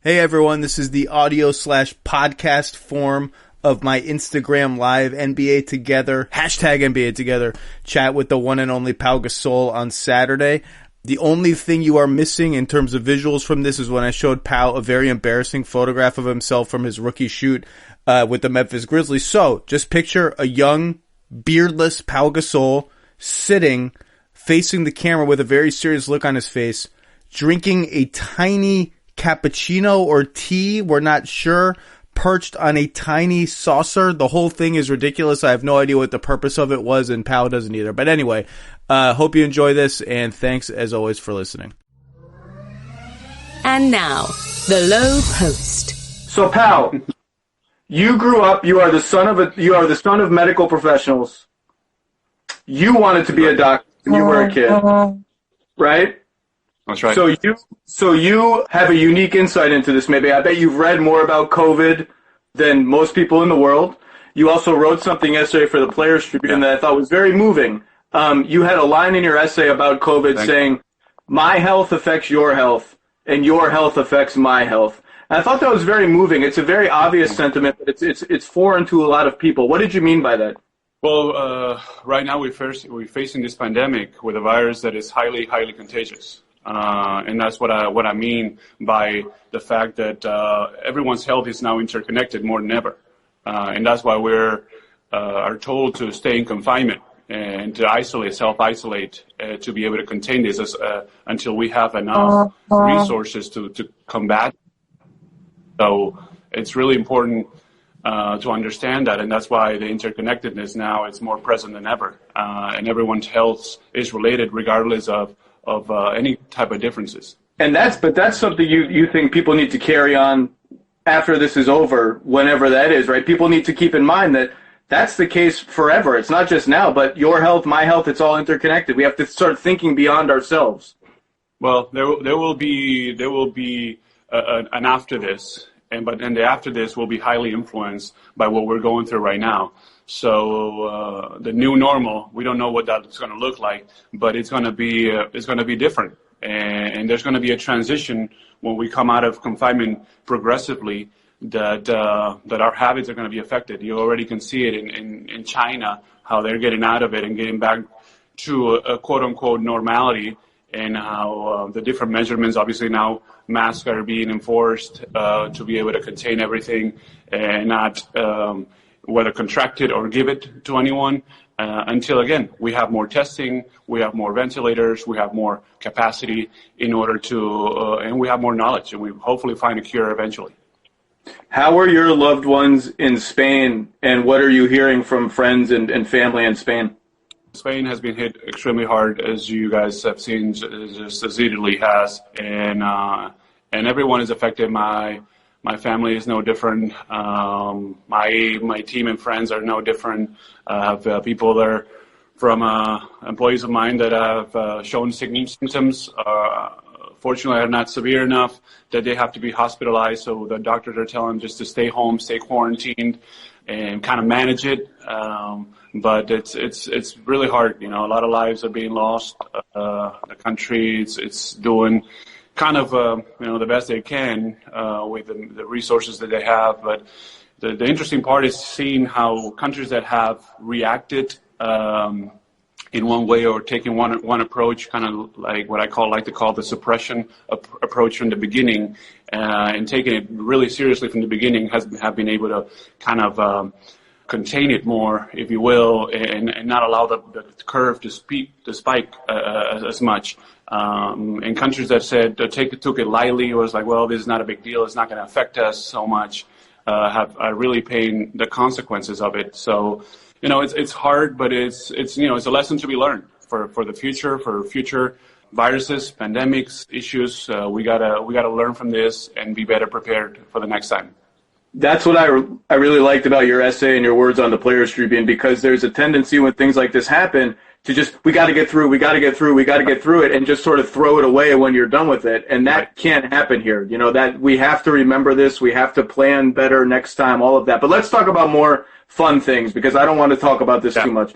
Hey everyone, this is the audio/podcast form of my Instagram live NBA Together, hashtag NBA Together, chat with the one and only Pau Gasol on Saturday. The only thing you are missing in terms of visuals from this is when I showed Pau a very embarrassing photograph of himself from his rookie shoot with the Memphis Grizzlies. So, just picture a young, beardless Pau Gasol sitting, facing the camera with a very serious look on his face, drinking a tiny cappuccino or tea, we're not sure, perched on a tiny saucer. The whole thing is ridiculous. I have no idea what the purpose of it was, and Pau doesn't either. But anyway, hope you enjoy this, and thanks as always for listening. And now, the Lowe Post. So Pau, you grew up, you are the son of medical professionals. You wanted to be a doctor when you were a kid, right? That's right. So you have a unique insight into this. Maybe I bet you've read more about COVID than most people in the world. You also wrote something yesterday for the Players Tribune that I thought was very moving. You had a line in your essay about COVID saying, "My health affects your health, and your health affects my health." And I thought that was very moving. It's a very obvious sentiment, but it's foreign to a lot of people. What did you mean by that? Well, right now we're facing this pandemic with a virus that is highly, highly contagious. And that's what I mean by the fact that everyone's health is now interconnected more than ever, and that's why we're are told to stay in confinement and to self-isolate, to be able to contain this until we have enough resources to combat. So it's really important to understand that, and that's why the interconnectedness now is more present than ever, and everyone's health is related regardless of any type of differences. And that's something you think people need to carry on after this is over, whenever that is, right? People need to keep in mind that that's the case forever. It's not just now, but your health, my health, it's all interconnected. We have to start thinking beyond ourselves. Well, there will be an after this, but then the after this will be highly influenced by what we're going through right now. So the new normal, we don't know what that's going to look like, but it's going to be different, and there's going to be a transition when we come out of confinement progressively. That our habits are going to be affected. You already can see it in China, how they're getting out of it and getting back to a quote unquote normality, and how the different measurements, obviously now masks are being enforced to be able to contain everything and not whether contract it or give it to anyone, until, again, we have more testing, we have more ventilators, we have more capacity in order to, and we have more knowledge, and we hopefully find a cure eventually. How are your loved ones in Spain, and what are you hearing from friends and family in Spain? Spain has been hit extremely hard, as you guys have seen, just as Italy has, and everyone is affected. My family is no different. My team and friends are no different. I have people there from employees of mine that have shown symptoms. Fortunately, are not severe enough that they have to be hospitalized. So the doctors are telling them just to stay home, stay quarantined, and kind of manage it. But it's really hard. You know, a lot of lives are being lost. The country it's doing kind of the best they can with the resources that they have. But the interesting part is seeing how countries that have reacted in one way or taking one approach, kind of like what I like to call the suppression approach from the beginning, and taking it really seriously from the beginning, have been able to kind of contain it more, if you will, and not allow the curve to spike as much. And countries that said took it lightly, was like, well, this is not a big deal, it's not going to affect us so much, are really paying the consequences of it. So, you know, it's hard, but it's a lesson to be learned for the future, for future viruses, pandemics, issues. We gotta learn from this and be better prepared for the next time. That's what I really liked about your essay and your words on the Players Tribune, because there's a tendency when things like this happen to just, we got to get through it, and just sort of throw it away when you're done with it. And that can't happen here. You know, that we have to remember this. We have to plan better next time, all of that. But let's talk about more fun things, because I don't want to talk about this too much.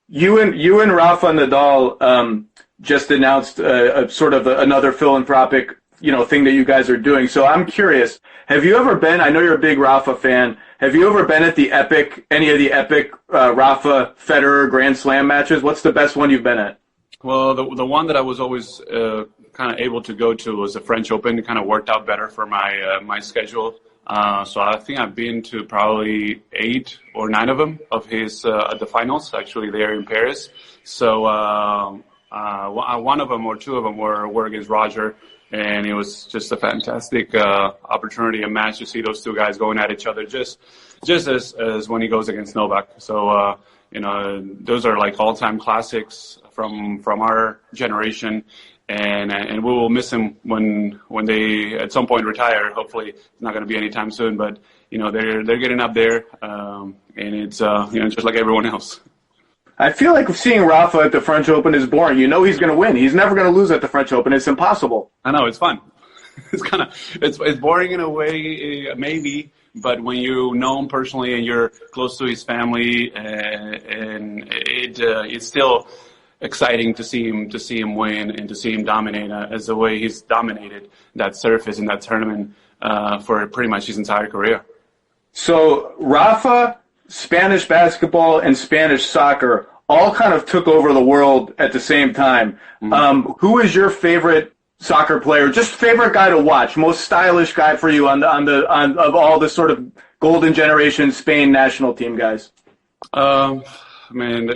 You and Rafa Nadal just announced a sort of another philanthropic thing that you guys are doing. So I'm curious, have you ever been, I know you're a big Rafa fan, have you ever been at any of the epic Rafa Federer Grand Slam matches? What's the best one you've been at? Well, the one that I was always kind of able to go to was the French Open. It kind of worked out better for my schedule. So I think I've been to probably 8 or 9 of them of his at the finals, actually there in Paris. So one of them or 2 of them were against Roger, and it was just a fantastic opportunity, a match to see those 2 guys going at each other, just as when he goes against Novak. So those are like all-time classics from our generation. And we will miss him when they at some point retire. Hopefully, it's not going to be anytime soon. But they're getting up there, and it's just like everyone else. I feel like seeing Rafa at the French Open is boring. He's going to win. He's never going to lose at the French Open. It's impossible. I know, it's fun. It's boring in a way, maybe. But when you know him personally and you're close to his family, and it's still exciting to see him win and to see him dominate as the way he's dominated that surface in that tournament for pretty much his entire career. So Rafa, Spanish basketball, and Spanish soccer all kind of took over the world at the same time. Mm-hmm. Who is your favorite soccer player? Just favorite guy to watch, most stylish guy for you on of all the sort of golden generation Spain national team guys? Man,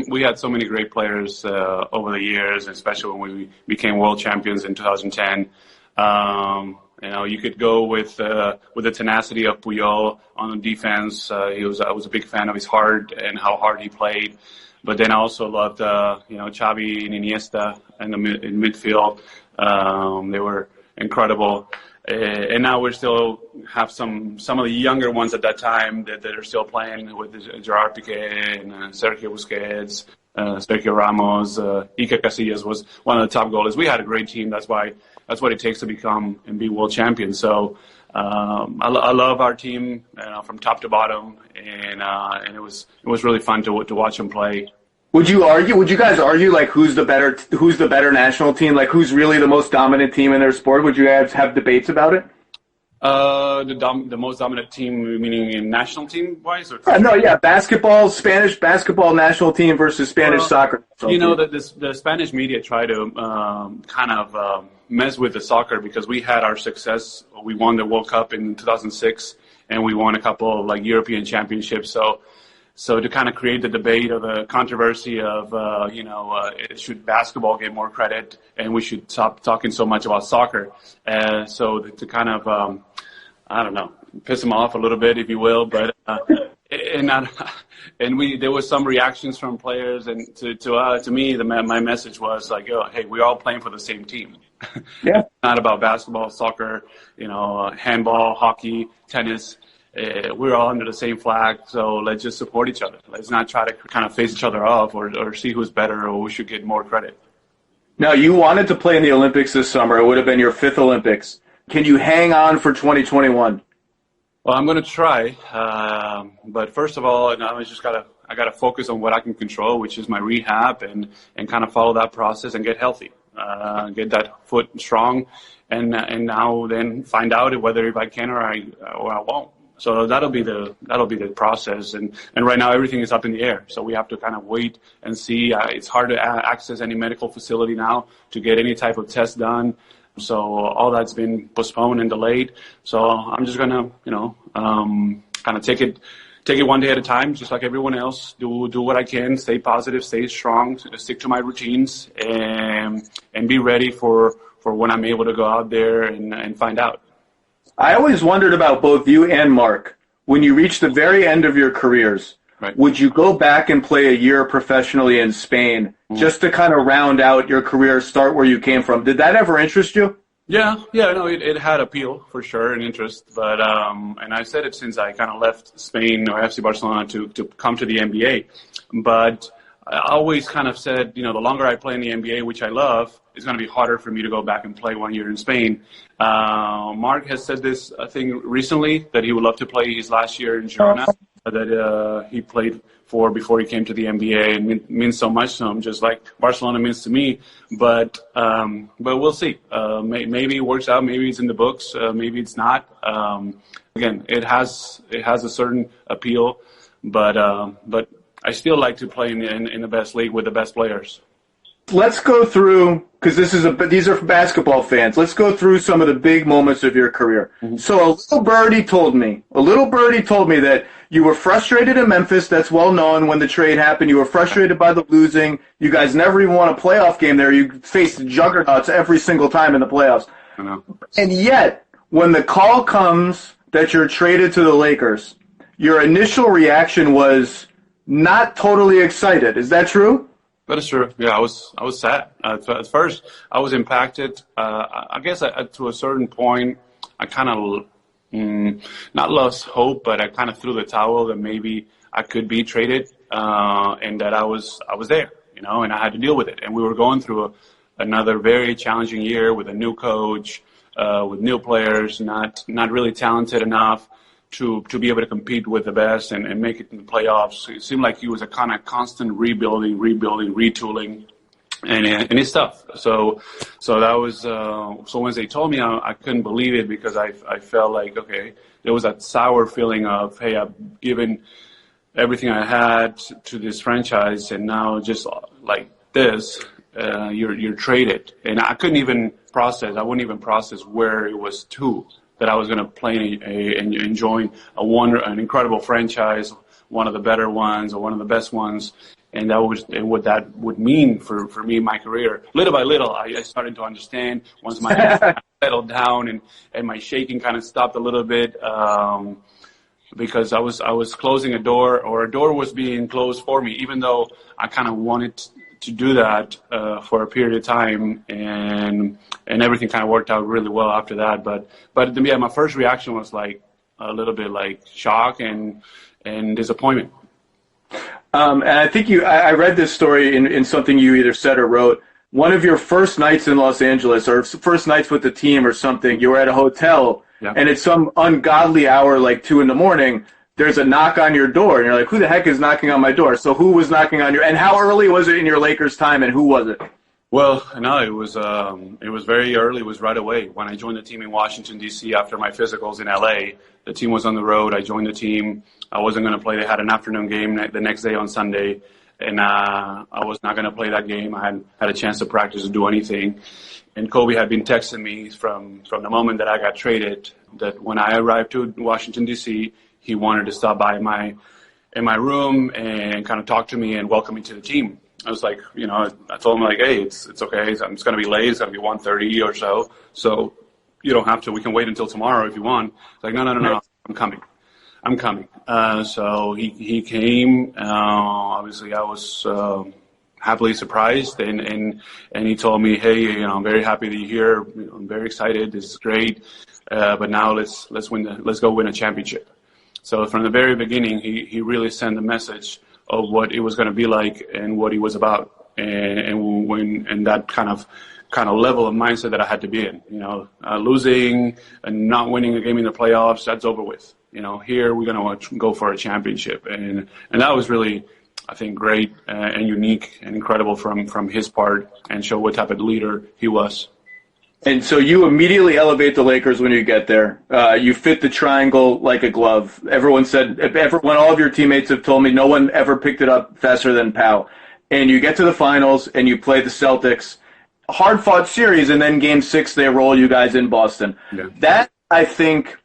we had so many great players over the years, especially when we became world champions in 2010. You could go with the tenacity of Puyol on the defense. I was a big fan of his heart and how hard he played. But then I also loved Xavi and Iniesta in midfield. They were incredible. And now we still have some of the younger ones at that time that are still playing with Gerard Piqué and Sergio Busquets, Sergio Ramos. Iker Casillas was one of the top goalies. We had a great team. That's what it takes to become and be world champions. So I love our team from top to bottom, and it was really fun to watch them play. Would you guys argue like who's the better national team? Like who's really the most dominant team in their sport? Would you guys have debates about it? The most dominant team, meaning in national team wise, or Spanish basketball national team versus Spanish soccer. The Spanish media try to mess with the soccer because we had our success. We won the World Cup in 2006, and we won a couple of European championships. So to kind of create the debate or the controversy of, should basketball get more credit and we should stop talking so much about soccer. So to kind of, piss them off a little bit, if you will. But, there was some reactions from players, and to me, my message was like, hey, we're all playing for the same team. Yeah. Not about basketball, soccer, handball, hockey, tennis. We're all under the same flag, so let's just support each other. Let's not try to kind of face each other off or see who's better or who should get more credit. Now, you wanted to play in the Olympics this summer. It would have been your 5th Olympics. Can you hang on for 2021? Well, I'm going to try, but first of all, I got to focus on what I can control, which is my rehab, and kind of follow that process and get healthy, get that foot strong, and now then find out whether if I can or I won't. So that'll be the process, and right now everything is up in the air. So we have to kind of wait and see. It's hard to access any medical facility now to get any type of test done. So all that's been postponed and delayed. So I'm just gonna kind of take it one day at a time, just like everyone else. Do what I can, stay positive, stay strong, stick to my routines, and be ready for when I'm able to go out there and find out. I always wondered about both you and Mark. When you reach the very end of your careers, right, would you go back and play a year professionally in Spain just to kind of round out your career, start where you came from? Did that ever interest you? Yeah, no, it had appeal for sure and interest, but and I said it since I kind of left Spain or FC Barcelona to come to the NBA, but I always kind of said, the longer I play in the NBA, which I love, it's going to be harder for me to go back and play 1 year in Spain. Mark has said this, I think, recently, that he would love to play his last year in Girona that he played for before he came to the NBA, and means so much to him, just like Barcelona means to me. But we'll see. Maybe it works out. Maybe it's in the books. Maybe it's not. Again, it has a certain appeal, but I still like to play in the best league with the best players. Let's go through, because these are basketball fans. Let's go through some of the big moments of your career. Mm-hmm. So a little birdie told me that you were frustrated in Memphis. That's well known. When the trade happened, you were frustrated by the losing. You guys never even won a playoff game there. You faced juggernauts every single time in the playoffs. I know. And yet, when the call comes that you're traded to the Lakers, your initial reaction was not totally excited. Is that true? That is true. Yeah, I was sad. At first, I was impacted. I guess to a certain point, I kind of not lost hope, but I kind of threw the towel that maybe I could be traded, and that I was there, and I had to deal with it. And we were going through another very challenging year with a new coach, with new players, not really talented enough to be able to compete with the best and make it in the playoffs. It seemed like it was a kind of constant rebuilding, retooling, and it's tough. So that was, so when they told me, I couldn't believe it, because I felt like, okay, there was that sour feeling of, hey, I've given everything I had to this franchise, and now just like this, you're traded. And I couldn't even process, I wouldn't even process where it was to, that I was going to play and join an incredible franchise, one of the better ones or one of the best ones. And that was what that would mean for me in my career. Little by little, I started to understand once my head settled down and my shaking kind of stopped a little bit, because I was closing a door, or a door was being closed for me, even though I kind of wanted to do that for a period of time, and everything kind of worked out really well after that. But yeah, my first reaction was like a little bit like shock and disappointment. And I think I read this story in something you either said or wrote. One of your first nights in Los Angeles, or first nights with the team or something, you were at a hotel, yeah, and at some ungodly hour, like 2 a.m, there's a knock on your door, and you're like, who the heck is knocking on my door? So who was knocking on and how early was it in your Lakers time, and who was it? Well, no, it was very early. It was right away. When I joined the team in Washington, D.C. after my physicals in L.A., the team was on the road. I joined the team. I wasn't going to play. They had an afternoon game the next day on Sunday, and I was not going to play that game. I hadn't had a chance to practice or do anything. And Kobe had been texting me from the moment that I got traded that when I arrived to Washington, D.C., he wanted to stop by in my room and kind of talk to me and welcome me to the team. I was like, I told him like, hey, it's okay. I'm just going to be late. It's going to be 1:30 or so. So you don't have to. We can wait until tomorrow if you want. It's like, no. I'm coming. So he came. Obviously, I was happily surprised, and he told me, hey, I'm very happy that you're here. I'm very excited. This is great. But now let's go win a championship. So from the very beginning, he really sent the message of what it was going to be like and what he was about, and that kind of level of mindset that I had to be in. Losing and not winning a game in the playoffs, that's over with. Here we're going to go for a championship, and that was really, I think, great and unique and incredible from his part, and show what type of leader he was. And so you immediately elevate the Lakers when you get there. You fit the triangle like a glove. Everyone said, when all of your teammates have told me, no one ever picked it up faster than Pau. And you get to the finals, and you play the Celtics. Hard-fought series, and then Game 6, they roll you guys in Boston. Yeah. That, I think,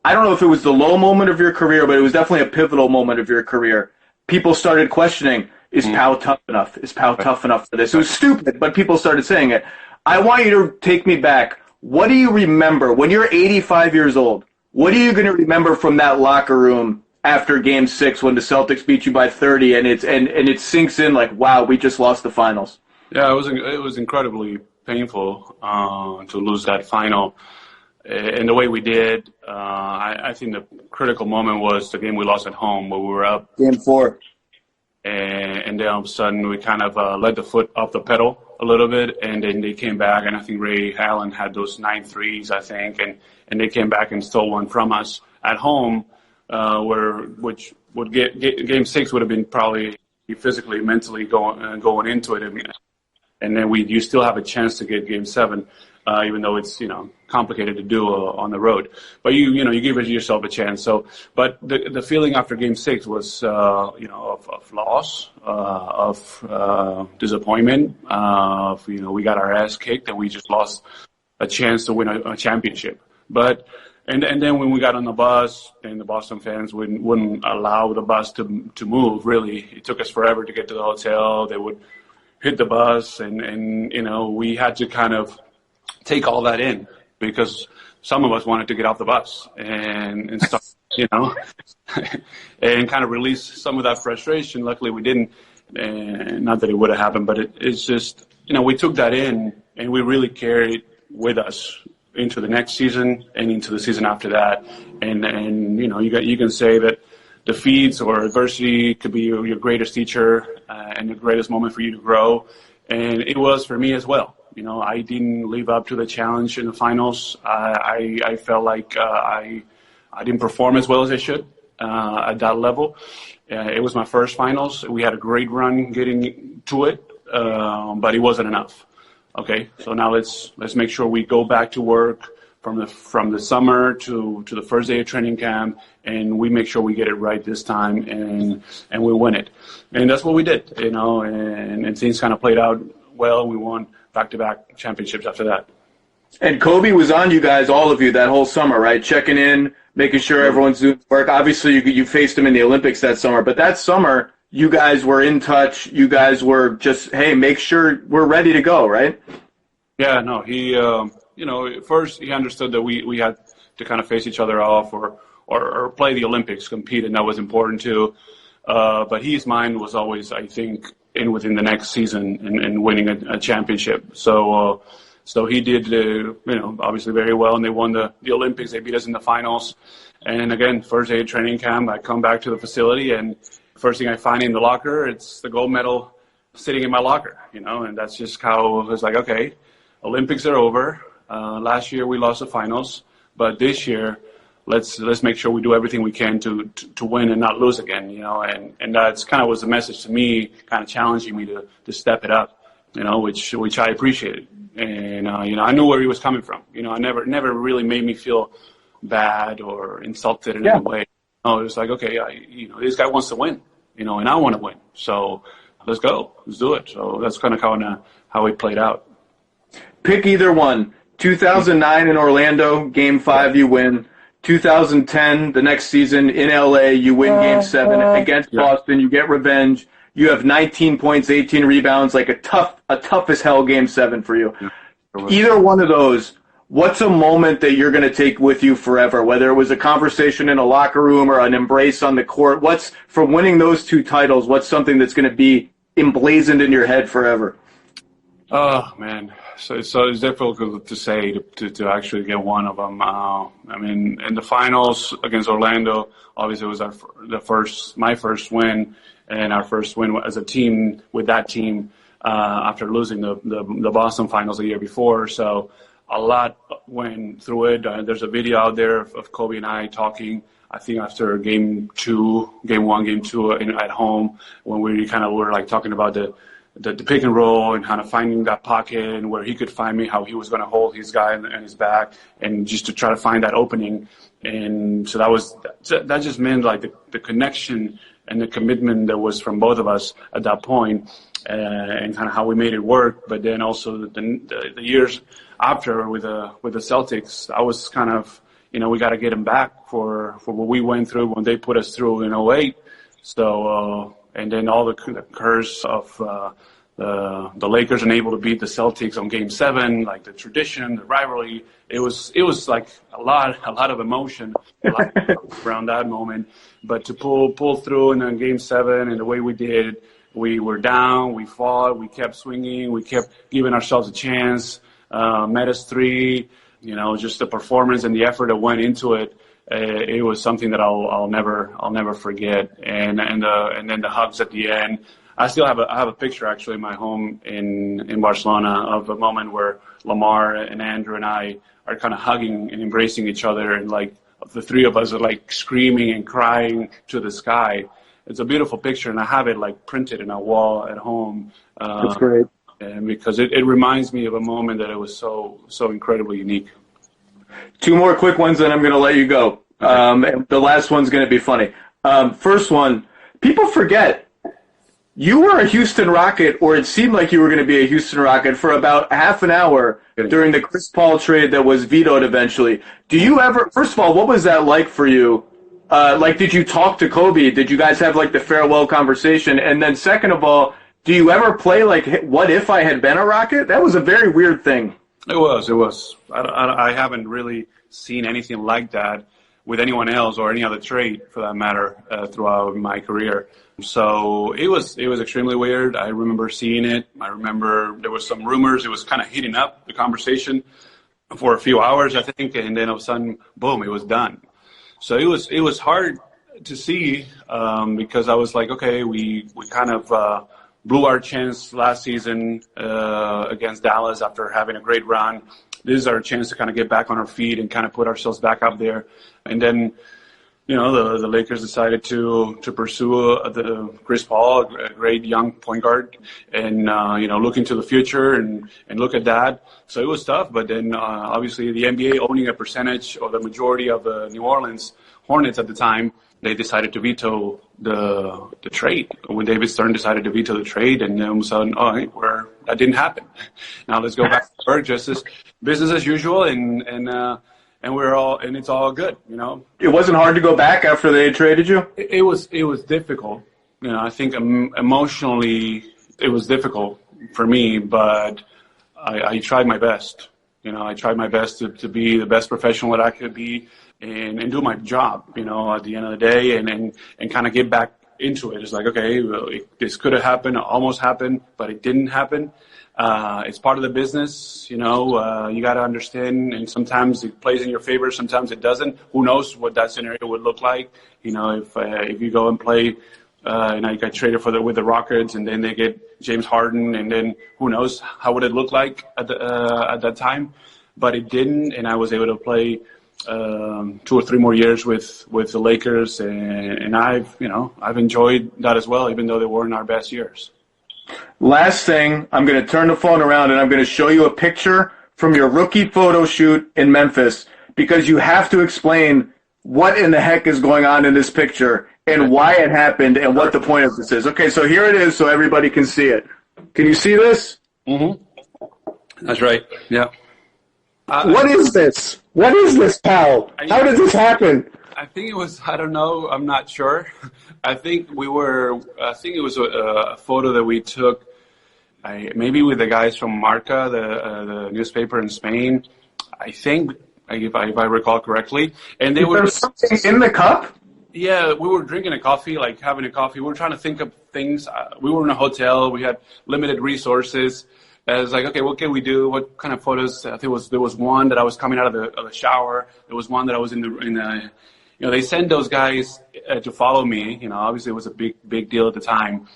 I don't know if it was the low moment of your career, but it was definitely a pivotal moment of your career. People started questioning, is Pau tough enough? Is Pau tough enough for this? It was stupid, but people started saying it. I want you to take me back. What do you remember when you're 85 years old? What are you going to remember from that locker room after Game 6 when the Celtics beat you by 30 and it sinks in like, wow, we just lost the finals? Yeah, it was incredibly painful to lose that final. And the way we did, I think the critical moment was the game we lost at home where we were up. Game 4. And then all of a sudden we kind of let the foot off the pedal a little bit, and then they came back, and I think Ray Allen had those 9 threes, I think, and they came back and stole one from us at home, which Game 6 would have been probably physically, mentally going into it, and then you still have a chance to get Game 7, even though it's complicated to do on the road. But you give yourself a chance. So, but the feeling after Game 6 was of loss, of disappointment, of we got our ass kicked and we just lost a chance to win a championship. But and then when we got on the bus, and the Boston fans wouldn't allow the bus to move. Really, it took us forever to get to the hotel. They would hit the bus, and we had to kind of take all that in, because some of us wanted to get off the bus and start, and kind of release some of that frustration. Luckily, we didn't. And not that it would have happened, but it's just we took that in, and we really carried with us into the next season and into the season after that. And you can say that defeats or adversity could be your greatest teacher and the greatest moment for you to grow. And it was for me as well. I didn't live up to the challenge in the finals. I felt like I didn't perform as well as I should at that level. It was my first finals. We had a great run getting to it, but it wasn't enough. Okay, so now let's make sure we go back to work from the summer to the first day of training camp, and we make sure we get it right this time, and we win it. And that's what we did, and things kind of played out well. We won back-to-back championships after that. And Kobe was on you guys, all of you, that whole summer, right? Checking in, making sure everyone's doing work. Obviously, you faced him in the Olympics that summer, but that summer, you guys were in touch. You guys were just, hey, make sure we're ready to go, right? Yeah, no, he, first he understood that we had to kind of face each other off or play the Olympics, compete, and that was important too. But his mind was always, I think, within the next season and winning a championship. So he did, obviously very well, and they won the Olympics. They beat us in the finals. And again, first day of training camp, I come back to the facility, and first thing I find in the locker, it's the gold medal sitting in my locker, and that's just how it was like, okay, Olympics are over. Last year we lost the finals, but this year let's make sure we do everything we can to win and not lose again, and that's kind of was the message to me, kind of challenging me to step it up, which I appreciated. And, I knew where he was coming from. I never really made me feel bad or insulted in any way. No, it was like, okay, this guy wants to win, and I want to win. So let's go. Let's do it. So that's kind of how it played out. Pick either one. 2009 in Orlando, Game 5, you win. 2010, the next season in LA, you win Game 7 against Boston. You get revenge. You have 19 points, 18 rebounds, like a tough as hell Game 7 for you. Yeah. Either one of those, what's a moment that you're going to take with you forever, whether it was a conversation in a locker room or an embrace on the court? What's, from winning those two titles, what's something that's going to be emblazoned in your head forever? Oh, man. So it's difficult to say to actually get one of them. In the finals against Orlando, obviously it was my first win, and our first win as a team with that team after losing the Boston finals the year before. So a lot went through it. There's a video out there of Kobe and I talking, I think after game 1, game 2 at home, when we kind of were like talking about the pick and roll and kind of finding that pocket and where he could find me, how he was going to hold his guy and his back, and just to try to find that opening. And so that just meant like the connection and the commitment that was from both of us at that point, and kind of how we made it work. But then also the years after with the Celtics, I was kind of, we got to get them back for what we went through when they put us through in 2008. So, and then all the curse of the Lakers unable to beat the Celtics on Game 7, like the tradition, the rivalry. It was like a lot of emotion around that moment. But to pull through in Game 7 and the way we did, we were down, we fought, we kept swinging, we kept giving ourselves a chance. Met us 3, just the performance and the effort that went into it. It was something that I'll never forget. And then the hugs at the end. I still have a picture actually in my home in Barcelona of a moment where Lamar and Andrew and I are kind of hugging and embracing each other, and like the three of us are like screaming and crying to the sky. It's a beautiful picture, and I have it like printed in a wall at home. That's great. And because it reminds me of a moment that it was so incredibly unique. Two more quick ones, and I'm going to let you go. And the last one's going to be funny. First one, people forget. You were a Houston Rocket, or it seemed like you were going to be a Houston Rocket for about half an hour during the Chris Paul trade that was vetoed eventually. Do you ever, first of all, what was that like for you? Did you talk to Kobe? Did you guys have, like, the farewell conversation? And then second of all, do you ever play, like, what if I had been a Rocket? That was a very weird thing. It was. I haven't really seen anything like that with anyone else or any other trade, for that matter, throughout my career. So it was extremely weird. I remember seeing it. I remember there was some rumors. It was kind of heating up, the conversation, for a few hours, I think, and then all of a sudden, boom, it was done. So it was hard to see because I was like, okay, we kind of blew our chance last season against Dallas after having a great run. This is our chance to kind of get back on our feet and kind of put ourselves back up there. And then, you know, the Lakers decided to pursue the Chris Paul, a great young point guard, and look into the future and look at that. So it was tough. But then obviously the NBA owning a percentage or the majority of the New Orleans Hornets at the time, they decided to veto the trade. When David Stern decided to veto the trade, and then all of a sudden, that didn't happen. Now let's go back to work, just as business as usual, and it's all good, you know. It wasn't hard to go back after they traded you? It was difficult. You know, I think emotionally it was difficult for me, but I tried my best. You know, I tried my best to be the best professional that I could be and do my job, you know, at the end of the day and kind of get back into it. It's like, okay, well, this could have happened, almost happened, but it didn't happen. It's part of the business, you know, you got to understand, and sometimes it plays in your favor, sometimes it doesn't. Who knows what that scenario would look like? You know, if you go and play, and I got traded with the Rockets, and then they get James Harden, and then who knows how would it look like at that time? But it didn't, and I was able to play 2 or 3 more years with the Lakers, and I've enjoyed that as well, even though they weren't our best years. Last thing, I'm going to turn the phone around and I'm going to show you a picture from your rookie photo shoot in Memphis, because you have to explain what in the heck is going on in this picture and why it happened and what the point of this is. Okay, so here it is so everybody can see it. Can you see this? Mm-hmm. That's right. Yeah. What is this? What is this, pal? How did this happen? I think it was, I don't know, I'm not sure. I think it was a photo that we took, maybe with the guys from Marca, the newspaper in Spain, I think, if I recall correctly. And they were something in the cup? Yeah, we were drinking a coffee, like having a coffee. We were trying to think of things. We were in a hotel. We had limited resources. I was like, okay, what can we do? What kind of photos? I think there was one that I was coming out of the shower. There was one that I was in the they send those guys to follow me. You know, obviously it was a big deal at the time.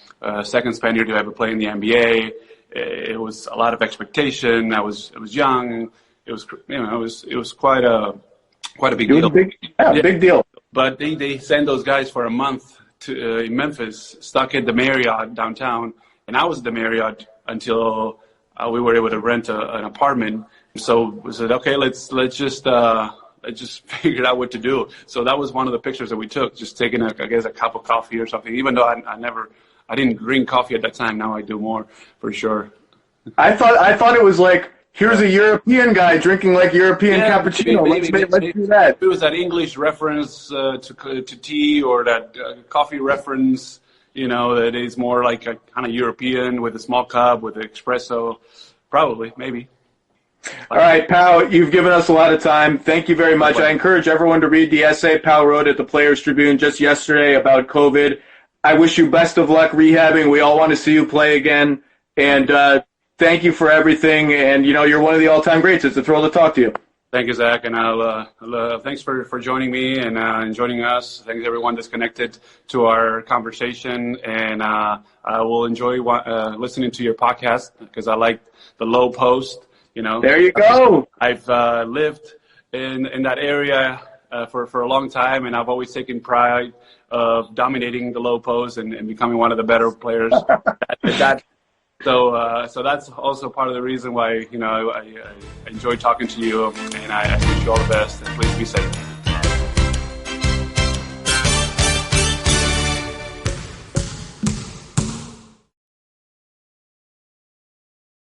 Second Spaniard to ever play in the NBA. It was a lot of expectation. I was young. It was quite a big deal. Big deal. But they send those guys for a month to in Memphis, stuck at the Marriott downtown, and I was at the Marriott until we were able to rent an apartment. So we said, okay, let's just figure out what to do. So that was one of the pictures that we took, just taking a cup of coffee or something. Even though I didn't drink coffee at that time. Now I do more for sure. I thought it was like, here's a European guy drinking like European cappuccino. Let's do that. It was that English reference to tea, or that coffee reference, you know, that is more like a kind of European with a small cup with an espresso. Probably, maybe. All right, Pau, you've given us a lot of time. Thank you very much. I encourage everyone to read the essay Pau wrote at the Players Tribune just yesterday about COVID. I wish you best of luck rehabbing. We all want to see you play again. And thank you for everything. And, you know, you're one of the all-time greats. It's a thrill to talk to you. Thank you, Zach. And thanks for joining me and joining us. Thanks, everyone that's connected to our conversation. And I will enjoy listening to your podcast because I like the Lowe Post. You know, there you go. I've lived in that area for a long time, and I've always taken pride of dominating the Lowe Post and becoming one of the better players at that. So that's also part of the reason why I enjoy talking to you, and I wish you all the best, and please be safe.